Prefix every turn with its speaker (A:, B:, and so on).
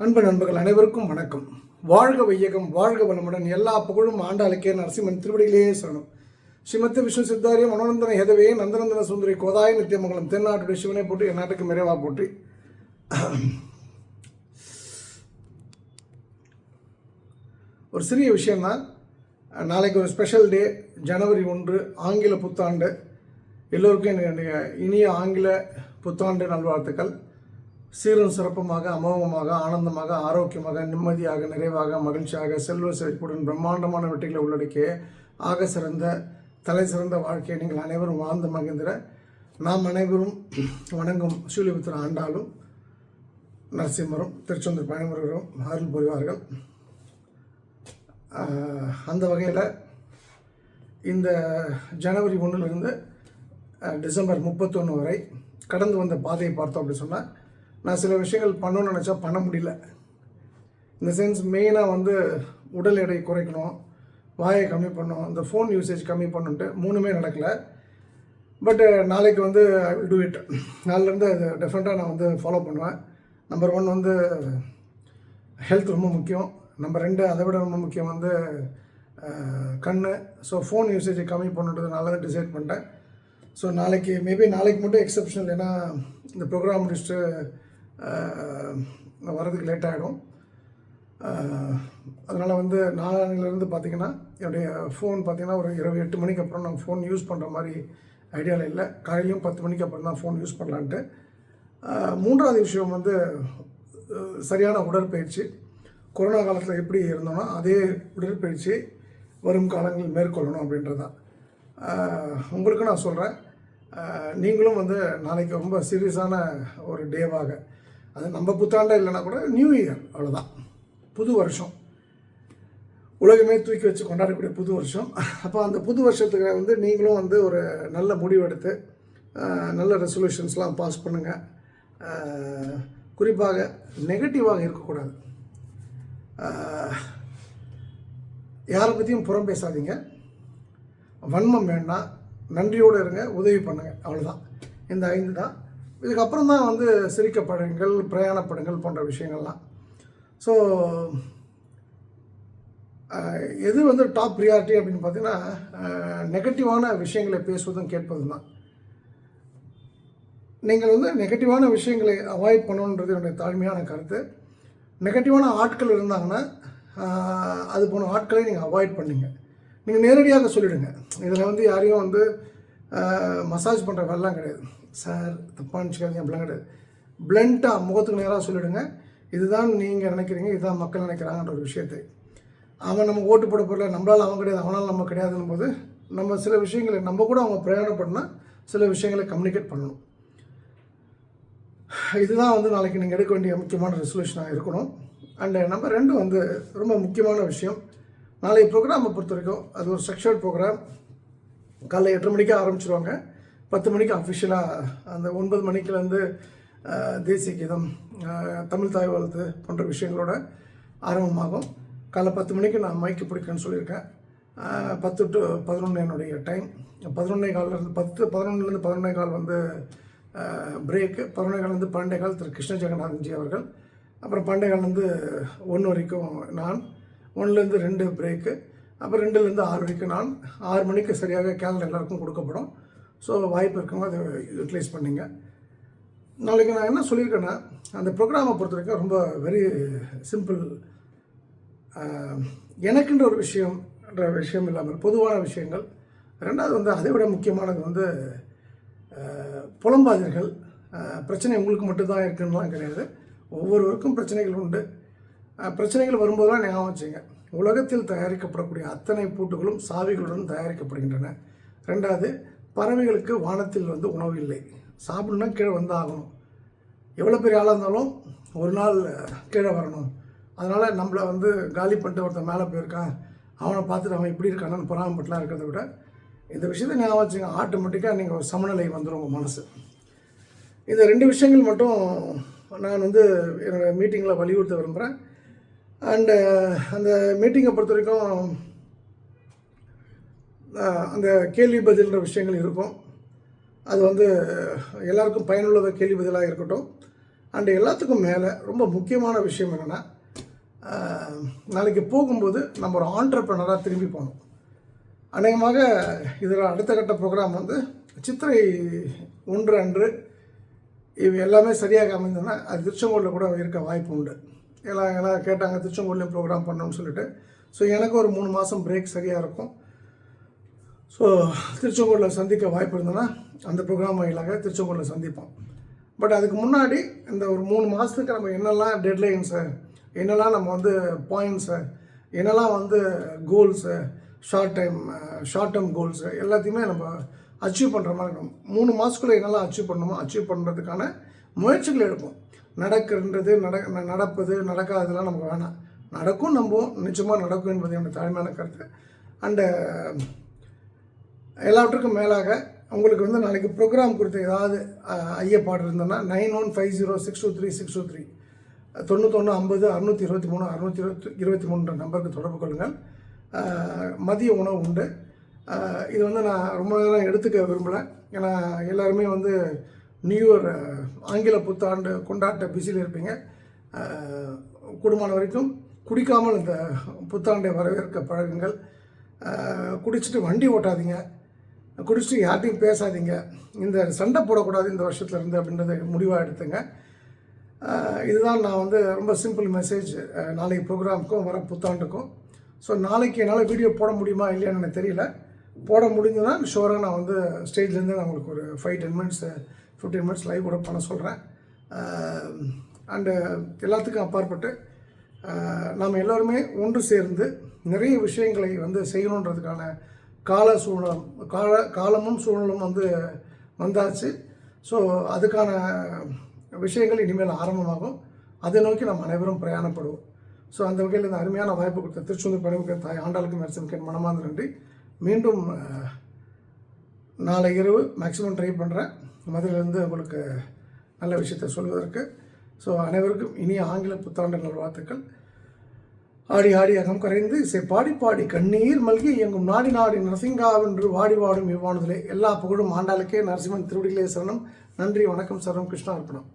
A: அன்பு நண்பர்கள் அனைவருக்கும் வணக்கம். வாழ்க வையகம், வாழ்க வளமுடன். எல்லா புகழும் ஆண்டாளுக்கே. நரசிம்மன் திருவடியிலேயே சரணம். ஸ்ரீமத் விஷ்ணு சித்தாரிய மனோநந்தன ஹெதவே நந்தநந்தன சுந்தரி கோதாய நித்தியமங்கலம் தென்னாட்டுடைய சிவனை போட்டு என் நாட்டுக்கு நிறைவா போற்றி. ஒரு சிறிய விஷயம்தான். நாளைக்கு ஒரு ஸ்பெஷல் டே, ஜனவரி 1 ஆங்கில புத்தாண்டு. எல்லோருக்கும் என்னுடைய இனிய ஆங்கில புத்தாண்டு நல்வாழ்த்துக்கள். சீரும் சிறப்புமாக, அமோகமாக, ஆனந்தமாக, ஆரோக்கியமாக, நிம்மதியாக, நிறைவாக, மகிழ்ச்சியாக, செல்வ செழிப்புடன் பிரம்மாண்டமான வெற்றிகளை உள்ளடக்கிய ஆக சிறந்த தலை சிறந்த வாழ்க்கையை நீங்கள் அனைவரும் வாழ்ந்து மகிழ்ந்திர நாம் அனைவரும் வணங்கும் சூலிபுத்திர ஆண்டாலும் நரசிம்மரும் திருச்செந்தூர் பயணமுறையும் அருள் புரிவார்கள். அந்த வகையில் இந்த ஜனவரி 1 டிசம்பர் 31 வரை கடந்து வந்த பாதையை பார்த்தோம் அப்படின்னு சொன்னால், நான் சில விஷயங்கள் பண்ணணும்னு நினச்சா பண்ண முடியல. இந்த சென்ஸ் மெயினாக உடல் எடை குறைக்கணும், வாயை கம்மி பண்ணணும், இந்த ஃபோன் யூசேஜ் கம்மி பண்ணுன்ட்டு 3மே நடக்கலை. பட் நாளைக்கு ஐ வில் டூ இட். நாளிலேருந்து அது டெஃபினட்டாக நான் ஃபாலோ பண்ணுவேன். நம்பர் 1 ஹெல்த் ரொம்ப முக்கியம். நம்பர் 2 அதை விட ரொம்ப முக்கியம் கண். ஸோ ஃபோன் யூசேஜை கம்மி பண்ணுறதுனால தான் டிசைட் பண்ணிட்டேன். ஸோ நாளைக்கு நாளைக்கு மட்டும் எக்ஸப்ஷனல், ஏன்னா இந்த ப்ரோக்ராம் முடிச்சுட்டு வரதுக்கு லேட் ஆகிடும். அதனால் நாளையிலேருந்து பார்த்திங்கன்னா என்னுடைய ஃபோன் பார்த்திங்கன்னா ஒரு இரவு 8 மணிக்கு அப்புறம் நான் ஃபோன் யூஸ் பண்ணுற மாதிரி ஐடியாவில் இல்லை. காலையிலையும் 10 மணிக்கு அப்புறம் தான் ஃபோன் யூஸ் பண்ணலான்ட்டு. 3வது விஷயம் சரியான உடற்பயிற்சி. கொரோனா காலத்தில் எப்படி இருந்தோன்னா அதே உடற்பயிற்சி வரும் காலங்களில் மேற்கொள்ளணும் அப்படின்றது தான். உங்களுக்கு நான் சொல்கிறேன், நீங்களும் நாளைக்கு ரொம்ப சீரியஸான ஒரு டேவாக, அது நம்ம புத்தாண்டா இல்லைனா கூட நியூ இயர், அவ்வளோதான், புது வருஷம், உலகமே தூக்கி வச்சு கொண்டாடக்கூடிய புது வருஷம். அப்போ அந்த புது வருஷத்துக்கு நீங்களும் ஒரு நல்ல முடிவெடுத்து நல்ல ரெசல்யூஷன்ஸ்லாம் பாஸ் பண்ணுங்கள். குறிப்பாக நெகட்டிவாக இருக்கக்கூடாது. யாரை பற்றியும் புறம் பேசாதீங்க, வன்மம் வேண்டாம், நன்றியோடு இருங்க, உதவி பண்ணுங்கள், அவ்வளோதான். இந்த 5 தான். இதுக்கப்புறம் தான் சிரிக்கப்படுங்கள், பிரயாணப்படுங்கள் போன்ற விஷயங்கள்லாம். ஸோ எது டாப் ப்ரியாரிட்டி அப்படின்னு பார்த்தீங்கன்னா, நெகட்டிவான விஷயங்களை பேசுவதும் கேட்பதும் தான். நீங்கள் நெகட்டிவான விஷயங்களை அவாய்ட் பண்ணணுன்றது என்னுடைய தாழ்மையான கருத்து. நெகட்டிவான ஆட்கள் இருந்தாங்கன்னா அது போன ஆட்களை நீங்கள் அவாய்ட் பண்ணிங்க. நீங்கள் நேரடியாக சொல்லிவிடுங்க. இதில் யாரையும் மசாஜ் பண்ணுற வேலைலாம் கிடையாது. சார் தப்பாக நினச்சிக்காதீங்க, அப்படிலாம் கிடையாது. பிளண்ட்டாக முகத்துக்கு நேராக சொல்லிவிடுங்க. இதுதான் நீங்கள் நினைக்கிறீங்க, இதுதான் மக்கள் நினைக்கிறாங்கன்ற ஒரு விஷயத்தை. அவன் நம்ம ஓட்டு போட போடல, நம்மளால் அவன் கிடையாது, அவனால் நம்ம கிடையாதுன்னும் போது நம்ம சில விஷயங்களை நம்ம கூட அவங்க பிரயாணம் பண்ணால் சில விஷயங்களை கம்யூனிகேட் பண்ணணும். இதுதான் நாளைக்கு நீங்கள் எடுக்க வேண்டிய முக்கியமான ரெசல்யூஷனாக இருக்கணும். அண்டு நம்பர் 2 ரொம்ப முக்கியமான விஷயம். நாளைய ப்ரோக்ராமை பொறுத்த வரைக்கும் அது ஒரு செக்ஷுவல் ப்ரோக்ராம். காலைல 8:30 மணிக்கு ஆரம்பிச்சிருவாங்க. 10 மணிக்கு அஃபிஷியலாக அந்த 9 மணிக்குலேருந்து தேசிய கீதம், தமிழ் தாய் வாழ்த்து போன்ற விஷயங்களோட ஆரம்பமாகும். காலைல 10 மணிக்கு நான் மைக்கு பிடிக்கணும்னு சொல்லியிருக்கேன். 10 to 11 என்னுடைய டைம். 11:15 11லேருந்து 11:15 பிரேக்கு. 11:15 12:15 திரு கிருஷ்ண ஜெகநாதன்ஜி அவர்கள். அப்புறம் 12:15 1 வரைக்கும் நான், 1லேருந்து 2 பிரேக்கு. அப்புறம் 2லேருந்து 6 வரைக்கும் நான். 6 மணிக்கு சரியாக கேலண்டர் எல்லாருக்கும் கொடுக்கப்படும். ஸோ வாய்ப்பு இருக்கவங்க அதை யூட்டிலைஸ் பண்ணிங்க. நாளைக்கு நான் என்ன சொல்லியிருக்கேன்னா, அந்த ப்ரோக்ராமை பொறுத்த வரைக்கும் ரொம்ப வெரி சிம்பிள். எனக்குன்ற ஒரு விஷயம் இல்லாமல் பொதுவான விஷயங்கள். 2வது அதை விட முக்கியமானது புலம்பாதீர்கள். பிரச்சனை உங்களுக்கு மட்டும்தான் இருக்குன்னுலாம் கிடையாது. ஒவ்வொருவருக்கும் பிரச்சனைகள் உண்டு. பிரச்சனைகள் வரும்போதெல்லாம் ஞாபகம் வச்சுங்க, உலகத்தில் தயாரிக்கப்படக்கூடிய அத்தனை பூட்டுகளும் சாவிகளுடன் தயாரிக்கப்படுகின்றன. 2வது, பறவைகளுக்கு வானத்தில் உணவு இல்லை. சாப்பிட்ணுன்னா கீழே ஆகணும். எவ்வளோ பெரிய ஆளாக இருந்தாலும் ஒரு நாள் கீழே வரணும். அதனால் நம்மளை காலி பண்ணிட்டு ஒருத்தன் மேலே போயிருக்கான், அவனை பார்த்துட்டு அவன் இப்படி இருக்கானு பொறாமப்பட்டுலாம் இருக்கிறத விட இந்த விஷயத்தை ஞாபகம் வச்சுங்க. ஆட்டோமேட்டிக்காக நீங்கள் ஒரு சமநிலை வந்துடும் உங்கள் மனசு. இந்த 2 விஷயங்கள் மட்டும் நான் என்னோடய மீட்டிங்கில் வலியுறுத்த விரும்புகிறேன். அண்டு அந்த மீட்டிங்கை பொறுத்த வரைக்கும் அந்த கேள்வி பதில்ன்ற விஷயங்கள் இருக்கும். அது எல்லாருக்கும் பயனுள்ள கேள்வி பதிலாக இருக்கட்டும். அண்டு எல்லாத்துக்கும் மேலே ரொம்ப முக்கியமான விஷயம் என்னென்னா, நாளைக்கு போகும்போது நம்ம ஒரு ஆண்டர்ப்ரனராக திரும்பி போகணும். அநேகமாக இதில் அடுத்த கட்ட ப்ரோக்ராம் வந்து சித்திரை 1 அன்று இவை எல்லாமே சரியாக அமைந்ததுன்னா அது திருச்செங்கோலில் கூட இருக்க வாய்ப்பு உண்டு. எல்லாம் கேட்டாங்க திருச்செங்கோல்லையும் ப்ரோக்ராம் பண்ணணும்னு சொல்லிட்டு. ஸோ எனக்கு ஒரு 3 மாதம் பிரேக் சரியாக இருக்கும். ஸோ திருச்செங்கோலில் சந்திக்க வாய்ப்பு இருந்ததுன்னா அந்த ப்ரோக்ராம் வாயிலாக திருச்செங்கோலில் சந்திப்போம். பட் அதுக்கு முன்னாடி இந்த ஒரு 3 மாதத்துக்கு நம்ம என்னெல்லாம் டெட்லைன்ஸு, என்னெல்லாம் நம்ம வந்து பாயிண்ட்ஸு, என்னெல்லாம் வந்து கோல்ஸு, ஷார்ட் டேர்ம் கோல்ஸு எல்லாத்தையுமே நம்ம அச்சீவ் பண்ணுற மாதிரி இருக்கும். 3 மாதத்துக்குள்ளே என்னெல்லாம் அச்சீவ் பண்ணணுமோ அச்சீவ் பண்ணுறதுக்கான முயற்சிகள் எடுப்போம். நடப்பது நடக்காததெல்லாம் நமக்கு வேணாம். நடக்கும், நம்புவோம், நிச்சயமாக நடக்கும் என்பது என்னோடய தாழ்மையான கருத்து. அண்டு எல்லாவற்றுக்கும் மேலாக உங்களுக்கு வந்து நாளைக்கு ப்ரோக்ராம் குறித்து ஏதாவது ஐயப்பாடு இருந்ததுன்னா 9150623623 9150 623 நம்பருக்கு தொடர்பு கொள்ளுங்கள். மதிய உணவு உண்டு. இது வந்து நான் ரொம்ப நேரம் எடுத்துக்க விரும்பலை. ஏன்னா எல்லாருமே வந்து நியூ இயர் ஆங்கில புத்தாண்டு கொண்டாட்ட பிஸியில் இருப்பீங்க. கூடுமான வரைக்கும் குடிக்காமல் இந்த புத்தாண்டை வரவேற்க பழகுங்கள். குடிச்சிட்டு வண்டி ஓட்டாதீங்க, குடிச்சிட்டு யார்ட்டையும் பேசாதீங்க, இந்த சண்டை போடக்கூடாது இந்த வருஷத்துலேருந்து அப்படின்றத முடிவாக எடுத்துங்க. இதுதான் நான் வந்து ரொம்ப சிம்பிள் மெசேஜ் நாளைக்கு ப்ரோக்ராமுக்கும் வர புத்தாண்டுக்கும். ஸோ நாளைக்கு என்னால் வீடியோ போட முடியுமா இல்லையான்னு எனக்கு தெரியல. போட முடிஞ்சதுன்னா ஷோராக நான் வந்து ஸ்டேஜ்லேருந்து நான் உங்களுக்கு ஒரு 5-10 மினிட்ஸ் 15 மினிட்ஸ் லைவ் கூட பண்ண சொல்கிறேன். அண்டு எல்லாத்துக்கும் அப்பாற்பட்டு நாம் எல்லோருமே ஒன்று சேர்ந்து நிறைய விஷயங்களை வந்து செய்யணுன்றதுக்கான காலமும் சூழலும் வந்து வந்தாச்சு. ஸோ அதுக்கான விஷயங்கள் இனிமேல் ஆரம்பமாகும். அதை நோக்கி நாம் அனைவரும் பிரயாணப்படுவோம். ஸோ அந்த வகையில் இந்த அருமையான வாய்ப்பு கொடுத்த திருச்செந்தூர் பணிவுக்கு தாய் ஆண்டாளுக்கு மெர்சனுக்கு மனமார்ந்த நன்றி. மீண்டும் நாளை இரவு மேக்ஸிமம் ட்ரை பண்ணுறேன் மதுரையிலேருந்து உங்களுக்கு நல்ல விஷயத்தை சொல்வதற்கு. ஸோ அனைவருக்கும் இனிய ஆங்கில புத்தாண்டு நல்வாழ்த்துக்கள். ஆடி ஆடி அகம் கரைந்து இசை பாடி பாடி கண்ணீர் மல்கி எங்கும் நாடி நாடி நரசிங்காவென்று வாடி வாடும் இவ்வானதிலே எல்லா புகழும் ஆண்டாளுக்கே. நரசிம்மன் திருவடிகளே சரணம். நன்றி, வணக்கம், சரணம், கிருஷ்ணா அர்ப்பணம்.